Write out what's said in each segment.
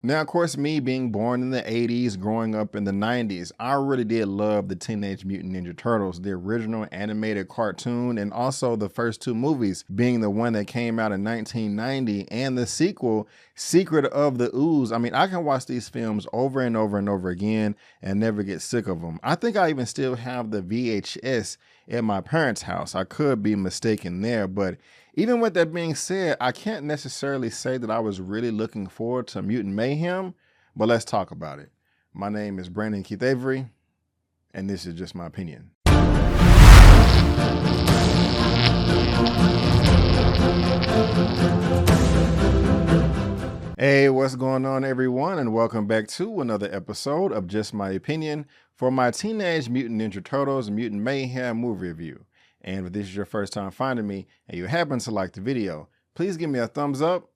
Now, of course, me being born in the 80s, growing up in the 90s, I really did love the Teenage Mutant Ninja Turtles, the original animated cartoon, and also the first two movies, being the one that came out in 1990 and the sequel, Secret of the Ooze. I mean, I can watch these films over and over and over again and never get sick of them. I think I even still have the VHS at my parents' house. I could be mistaken there, but even with that being said, I can't necessarily say that I was really looking forward to Mutant Mayhem, but let's talk about it. My name is Brandon Keith Avery, and this is just my opinion. Hey, what's going on, everyone, and welcome back to another episode of Just My Opinion for my Teenage Mutant Ninja Turtles Mutant Mayhem movie review. And if this is your first time finding me and you happen to like the video, please give me a thumbs up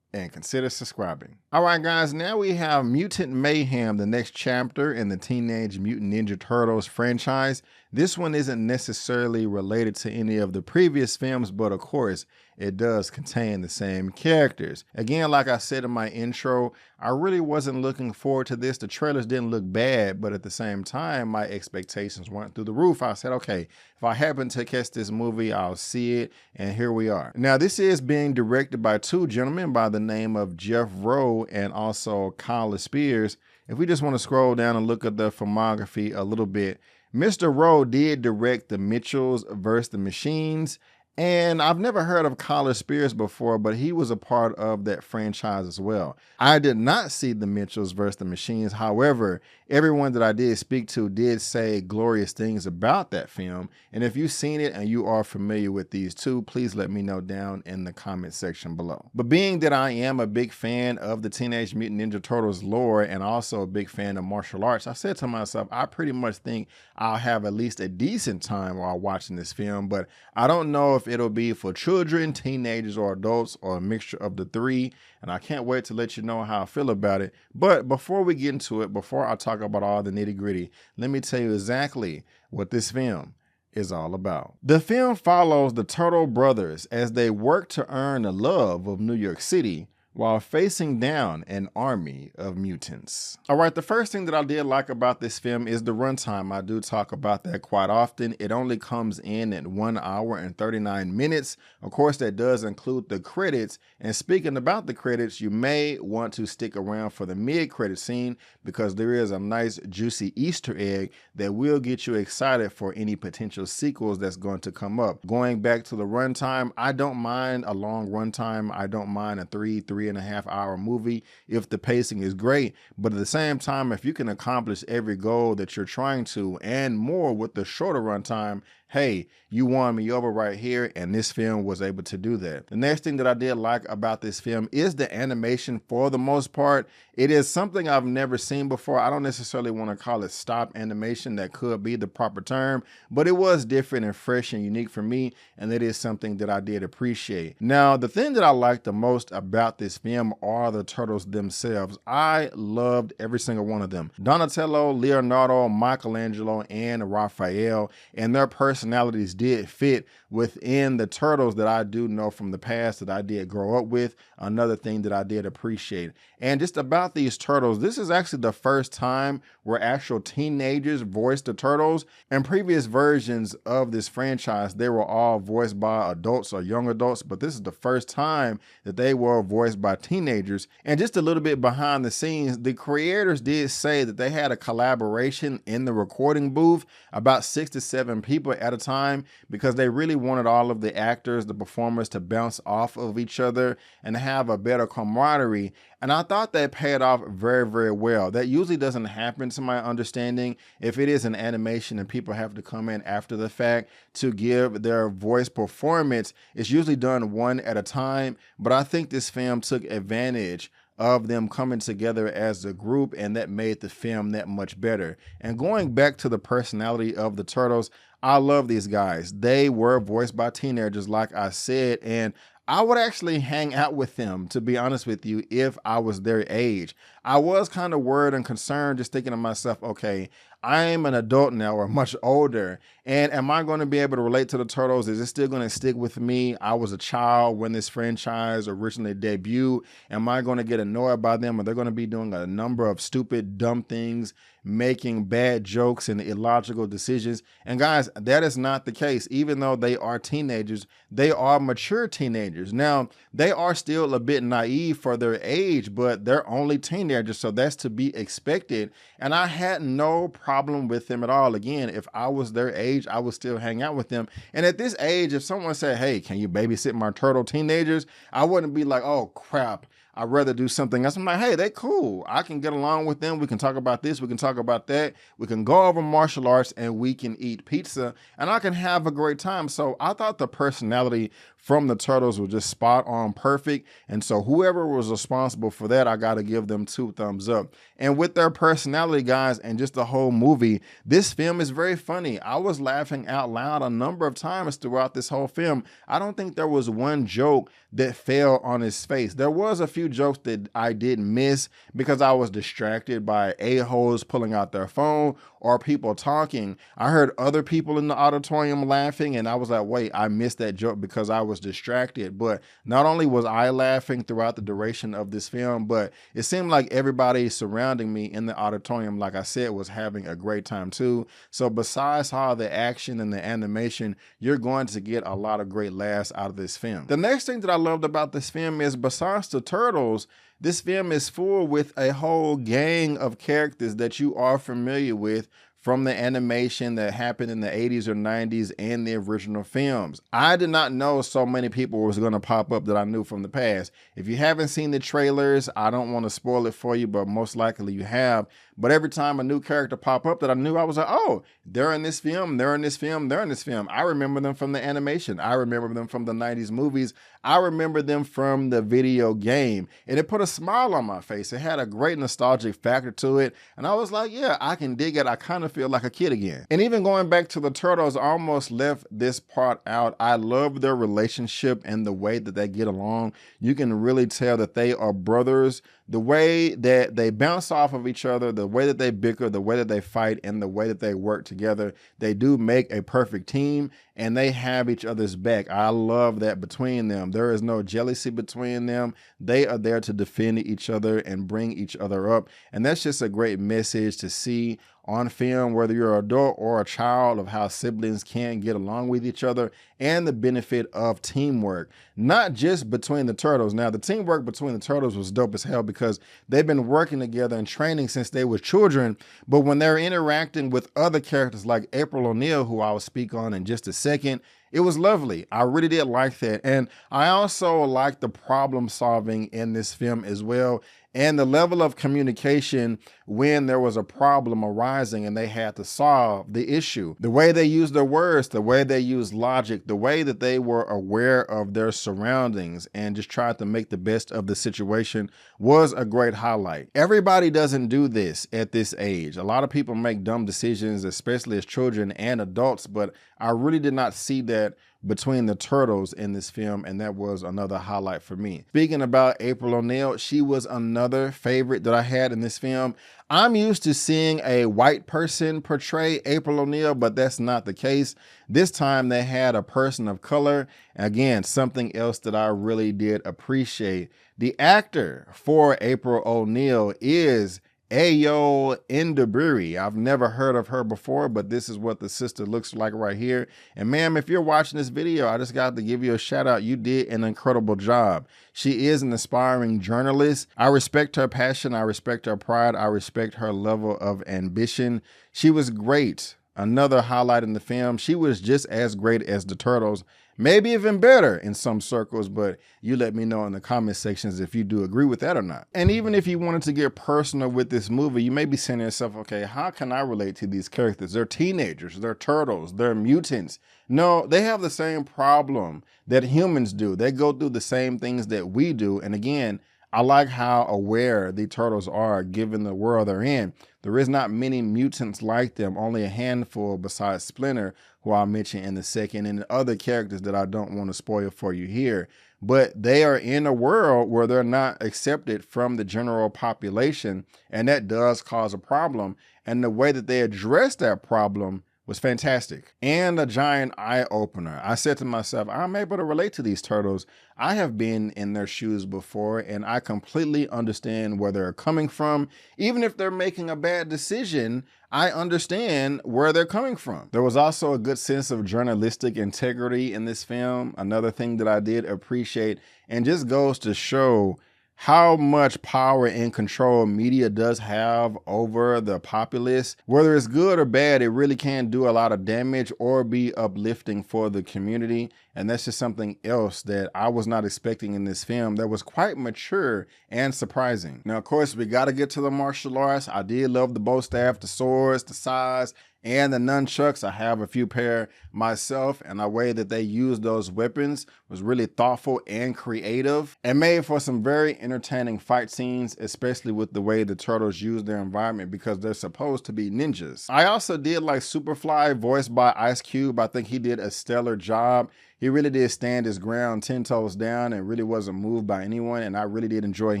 and consider subscribing. All right, guys, now we have Mutant Mayhem, the next chapter in the Teenage Mutant Ninja Turtles franchise. This one isn't necessarily related to any of the previous films, but of course, it does contain the same characters. Again, like I said in my intro, I really wasn't looking forward to this. The trailers didn't look bad, but at the same time, my expectations went through the roof. I said, okay, if I happen to catch this movie, I'll see it, and here we are. Now, this is being directed by two gentlemen by the name of Jeff Rowe and also Kyle Spears. If we just want to scroll down and look at the filmography a little bit, Mr. Rowe did direct The Mitchells vs. the Machines, and I've never heard of Kyle Spears before, but he was a part of that franchise as well. I did not see The Mitchells vs. the Machines. However, everyone that I did speak to did say glorious things about that film. And if you've seen it and you are familiar with these two, please let me know down in the comment section below. But being that I am a big fan of the Teenage Mutant Ninja Turtles lore and also a big fan of martial arts, I said to myself, I pretty much think I'll have at least a decent time while watching this film, but I don't know if it'll be for children, teenagers, or adults, or a mixture of the three. And I can't wait to let you know how I feel about it. But before we get into it, before I talk about all the nitty gritty, let me tell you exactly what this film is all about. The film follows the Turtle brothers as they work to earn the love of New York City while facing down an army of mutants. All right, the first thing that I did like about this film is the runtime. I do talk about that quite often. It only comes in at 1 hour and 39 minutes. Of course, that does include the credits. And speaking about the credits, you may want to stick around for the mid-credit scene because there is a nice juicy Easter egg that will get you excited for any potential sequels that's going to come up. Going back to the runtime, I don't mind a long runtime. I don't mind a 3.5 hour movie if the pacing is great, but at the same time, if you can accomplish every goal that you're trying to and more with the shorter runtime, hey, you won me over right here, and this film was able to do that. The next thing that I did like about this film is the animation. For the most part, it is something I've never seen before. I don't necessarily want to call it stop animation. That could be the proper term, but it was different and fresh and unique for me, and it is something that I did appreciate. Now, the thing that I liked the most about this film are the turtles themselves. I loved every single one of them. Donatello, Leonardo, Michelangelo, and Raphael, and their personalities did fit within the turtles that I do know from the past that I did grow up with. Another thing that I did appreciate. And just about these turtles, this is actually the first time where actual teenagers voiced the turtles. In previous versions of this franchise, they were all voiced by adults or young adults, but this is the first time that they were voiced by teenagers. And just a little bit behind the scenes, the creators did say that they had a collaboration in the recording booth, about 6 to 7 people at a time, because they really wanted all of the actors, the performers, to bounce off of each other and have a better camaraderie. And I thought that paid off very, very well. That usually doesn't happen, to my understanding. If it is an animation and people have to come in after the fact to give their voice performance, it's usually done one at a time. But I think this film took advantage of them coming together as a group, and that made the film that much better. And going back to the personality of the turtles, I love these guys. They were voiced by teenagers, like I said, and I would actually hang out with them, to be honest with you, if I was their age. I was kind of worried and concerned, just thinking to myself, okay, I'm an adult now, or much older, and am I going to be able to relate to the Turtles? Is it still going to stick with me? I was a child when this franchise originally debuted. Am I going to get annoyed by them? Are they going to be doing a number of stupid, dumb things, making bad jokes and illogical decisions? And guys, that is not the case. Even though they are teenagers, they are mature teenagers. Now, they are still a bit naive for their age, but they're only teenagers, so that's to be expected. And I had no problem with them at all. Again, if I was their age, I would still hang out with them. And at this age, if someone said, hey, can you babysit my turtle teenagers? I wouldn't be like, oh crap, I'd rather do something else. I'm like, hey, they cool. I can get along with them. We can talk about this. We can talk about that. We can go over martial arts and we can eat pizza and I can have a great time. So I thought the personality from the Turtles was just spot on perfect. And so whoever was responsible for that, I got to give them 2 thumbs up. And with their personality, guys, and just the whole movie, this film is very funny. I was laughing out loud a number of times throughout this whole film. I don't think there was one joke that fell on his face. There was a few jokes that I did miss because I was distracted by a-holes pulling out their phone or people talking. I heard other people in the auditorium laughing and I was like, wait, I missed that joke because I was distracted. But not only was I laughing throughout the duration of this film, but it seemed like everybody surrounding me in the auditorium, like I said, was having a great time too. So besides all the action and the animation, you're going to get a lot of great laughs out of this film. The next thing that I loved about this film is, besides the Turtles, this film is full with a whole gang of characters that you are familiar with from the animation that happened in the 80s or 90s and the original films. I did not know so many people was going to pop up that I knew from the past. If you haven't seen the trailers, I don't want to spoil it for you, but most likely you have. But every time a new character pop up that I knew, I was like, oh, they're in this film, they're in this film, they're in this film. I remember them from the animation. I remember them from the 90s movies. I remember them from the video game. And it put a smile on my face. It had a great nostalgic factor to it. And I was like, yeah, I can dig it. I kind of feel like a kid again. And even going back to the Turtles, I almost left this part out. I love their relationship and the way that they get along. You can really tell that they are brothers. The way that they bounce off of each other, the way that they bicker, the way that they fight, and the way that they work together, they do make a perfect team and they have each other's back. I love that between them. There is no jealousy between them. They are there to defend each other and bring each other up. And that's just a great message to see on film, whether you're an adult or a child, of how siblings can get along with each other and the benefit of teamwork, not just between the Turtles. Now, the teamwork between the Turtles was dope as hell because they've been working together and training since they were children. But when they're interacting with other characters like April O'Neil, who I will speak on in just a second, it was lovely. I really did like that. And I also like the problem solving in this film as well, and the level of communication when there was a problem arising and they had to solve the issue. The way they used their words, the way they used logic, the way that they were aware of their surroundings and just tried to make the best of the situation was a great highlight. Everybody doesn't do this at this age. A lot of people make dumb decisions, especially as children and adults, but I really did not see that between the Turtles in this film, and that was another highlight for me. Speaking about April O'Neil, she was another favorite that I had in this film. I'm used to seeing a white person portray April O'Neil, but that's not the case. This time they had a person of color. Again, something else that I really did appreciate. The actor for April O'Neil is Ayo Ndebiri. I've never heard of her before, but this is what the sister looks like right here. And ma'am, if you're watching this video, I just got to give you a shout out. You did an incredible job. She is an aspiring journalist. I respect her passion. I respect her pride. I respect her level of ambition. She was great. Another highlight in the film. She was just as great as the Turtles, maybe even better in some circles, but you let me know in the comment sections if you do agree with that or not. And even if you wanted to get personal with this movie, you may be saying to yourself, okay, how can I relate to these characters? They're teenagers, they're turtles, they're mutants. No, they have the same problem that humans do. They go through the same things that we do. And again, I like how aware the Turtles are given the world they're in. There is not many mutants like them, only a handful besides Splinter, who I'll mention in a second, and other characters that I don't want to spoil for you here. but they are in a world where they're not accepted from the general population, and that does cause a problem. And the way that they address that problem was fantastic and a giant eye opener. I said to myself, I'm able to relate to these turtles. I have been in their shoes before, and I completely understand where they're coming from. Even if they're making a bad decision, I understand where they're coming from. There was also a good sense of journalistic integrity in this film. Another thing that I did appreciate, and just goes to show how much power and control media does have over the populace. Whether it's good or bad, it really can do a lot of damage or be uplifting for the community. And that's just something else that I was not expecting in this film that was quite mature and surprising. Now, of course, we got to get to the martial arts. I did love the bow staff, the swords, the sais, and the nunchucks. I have a few pair myself, and the way that they used those weapons was really thoughtful and creative and made for some very entertaining fight scenes, especially with the way the turtles use their environment because they're supposed to be ninjas. I also did like Superfly, voiced by Ice Cube. I think he did a stellar job. He really did stand his ground 10 toes down and really wasn't moved by anyone, and I really did enjoy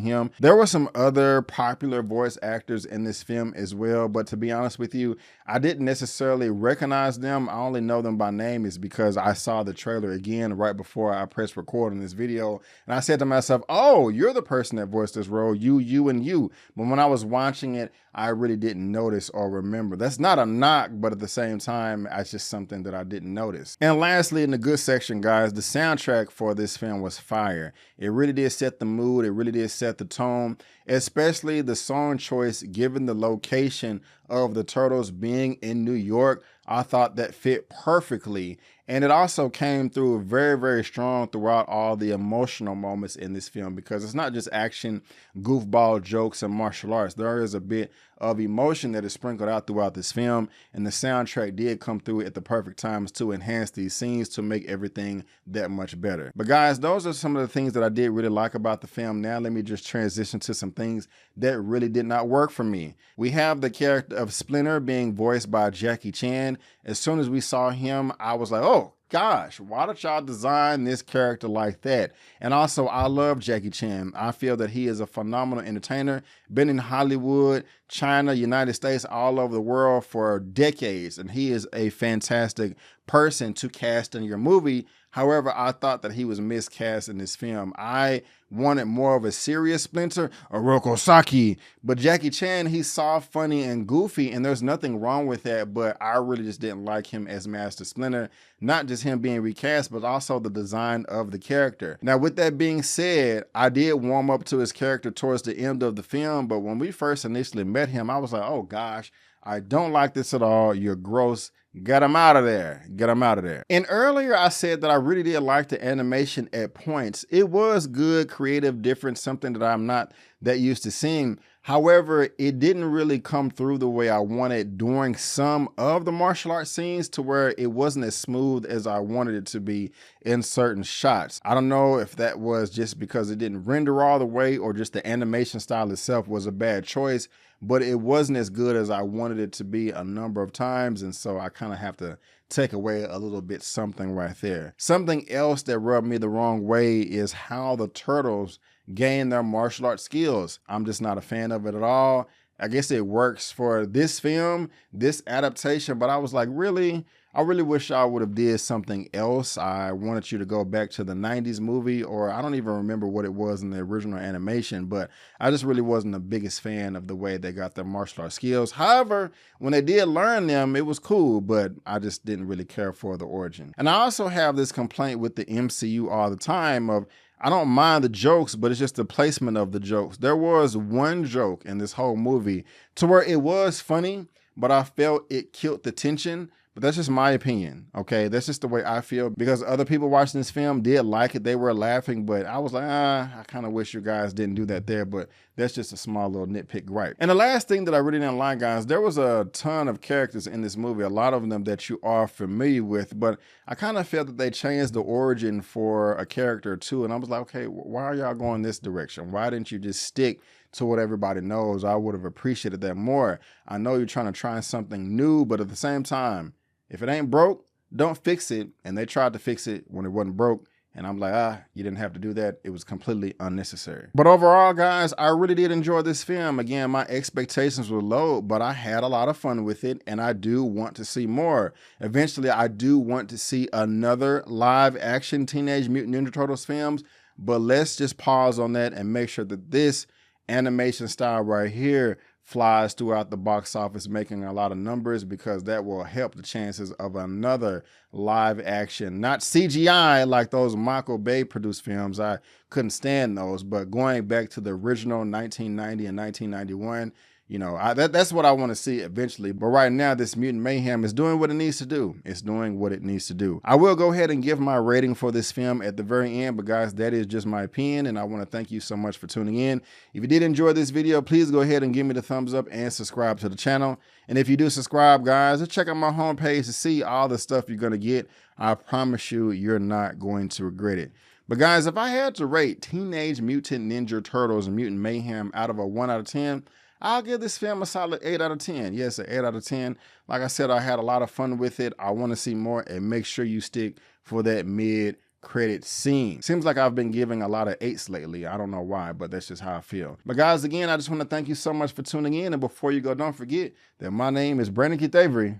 him. There were some other popular voice actors in this film as well, but to be honest with you, I didn't necessarily recognize them. I only know them by name is because I saw the trailer again right before I pressed record on this video, and I said to myself, oh, you're the person that voiced this role, you, and you. But when I was watching it, I really didn't notice or remember. That's not a knock, but at the same time, it's just something that I didn't notice. And lastly, in the good section, guys, the soundtrack for this film was fire. It really did set the mood. It really did set the tone, especially the song choice given the location of the turtles being in New York. I thought that fit perfectly. And it also came through very, very strong throughout all the emotional moments in this film, because it's not just action, goofball jokes, and martial arts. There is a bit of emotion that is sprinkled out throughout this film, and the soundtrack did come through at the perfect times to enhance these scenes to make everything that much better. But guys, those are some of the things that I did really like about the film. Now let me just transition to some things that really did not work for me. We have the character of Splinter being voiced by Jackie Chan. As soon as we saw him, I was like, oh gosh, why did y'all design this character like that? And also, I love Jackie Chan. I feel that he is a phenomenal entertainer, been in Hollywood, China, United States, all over the world for decades, and he is a fantastic person to cast in your movie. However, I thought that he was miscast in this film. I wanted more of a serious Splinter, Oroku Saki, but Jackie Chan, he's soft, funny, and goofy, and there's nothing wrong with that, but I really just didn't like him as Master Splinter. Not just him being recast, but also the design of the character. Now, with that being said, I did warm up to his character towards the end of the film, but when we first initially met him, I was like, oh gosh, I don't like this at all. You're gross. Get him out of there. Get him out of there. And earlier I said that I really did like the animation at points. It was good, creative, different, something that I'm not that used to seeing. However, it didn't really come through the way I wanted during some of the martial arts scenes, to where it wasn't as smooth as I wanted it to be in certain shots. I don't know if that was just because it didn't render all the way, or just the animation style itself was a bad choice, but it wasn't as good as I wanted it to be a number of times. And so I kind of have to take away a little bit something right there. Something else that rubbed me the wrong way is how the turtles gain their martial arts skills. I'm just not a fan of it at all. I guess it works for this film, this adaptation, but I was like, really? I really wish I would have did something else. I wanted you to go back to the 90s movie, or I don't even remember what it was in the original animation, but I just really wasn't the biggest fan of the way they got their martial arts skills. However, when they did learn them, it was cool, but I just didn't really care for the origin. And I also have this complaint with the MCU all the time of, I don't mind the jokes, but it's just the placement of the jokes. There was one joke in this whole movie to where it was funny, but I felt it killed the tension. But that's just my opinion, okay? That's just the way I feel, because other people watching this film did like it. They were laughing, but I was like, I kind of wish you guys didn't do that there, but that's just a small little nitpick gripe. And the last thing that I really didn't like, guys, there was a ton of characters in this movie, a lot of them that you are familiar with, but I kind of felt that they changed the origin for a character too, and I was like, okay, why are y'all going this direction? Why didn't you just stick to what everybody knows? I would have appreciated that more. I know you're trying to try something new, but at the same time, if it ain't broke, don't fix it. And they tried to fix it when it wasn't broke. And I'm like, you didn't have to do that. It was completely unnecessary. But overall, guys, I really did enjoy this film. Again, my expectations were low, but I had a lot of fun with it, and I do want to see more. Eventually, I do want to see another live action Teenage Mutant Ninja Turtles films, but let's just pause on that and make sure that this animation style right here flies throughout the box office, making a lot of numbers, because that will help the chances of another live action, not CGI like those Michael Bay produced films. I couldn't stand those, but going back to the original 1990 and 1991, you know, that's what I want to see eventually. But right now, this Mutant Mayhem is doing what it needs to do. It's doing what it needs to do. I will go ahead and give my rating for this film at the very end, but guys, that is just my opinion, and I want to thank you so much for tuning in. If you did enjoy this video, please go ahead and give me the thumbs up and subscribe to the channel. And if you do subscribe, guys, just check out my homepage to see all the stuff you're going to get. I promise you, you're not going to regret it. But guys, if I had to rate Teenage Mutant Ninja Turtles and Mutant Mayhem out of a 1 out of 10, I'll give this film a solid 8 out of 10. Yes, an 8 out of 10. Like I said, I had a lot of fun with it. I want to see more, and make sure you stick for that mid-credit scene. Seems like I've been giving a lot of 8s lately. I don't know why, but that's just how I feel. But guys, again, I just want to thank you so much for tuning in. And before you go, don't forget that my name is Brandon Keith Avery,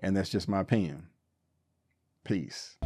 and that's just my opinion. Peace.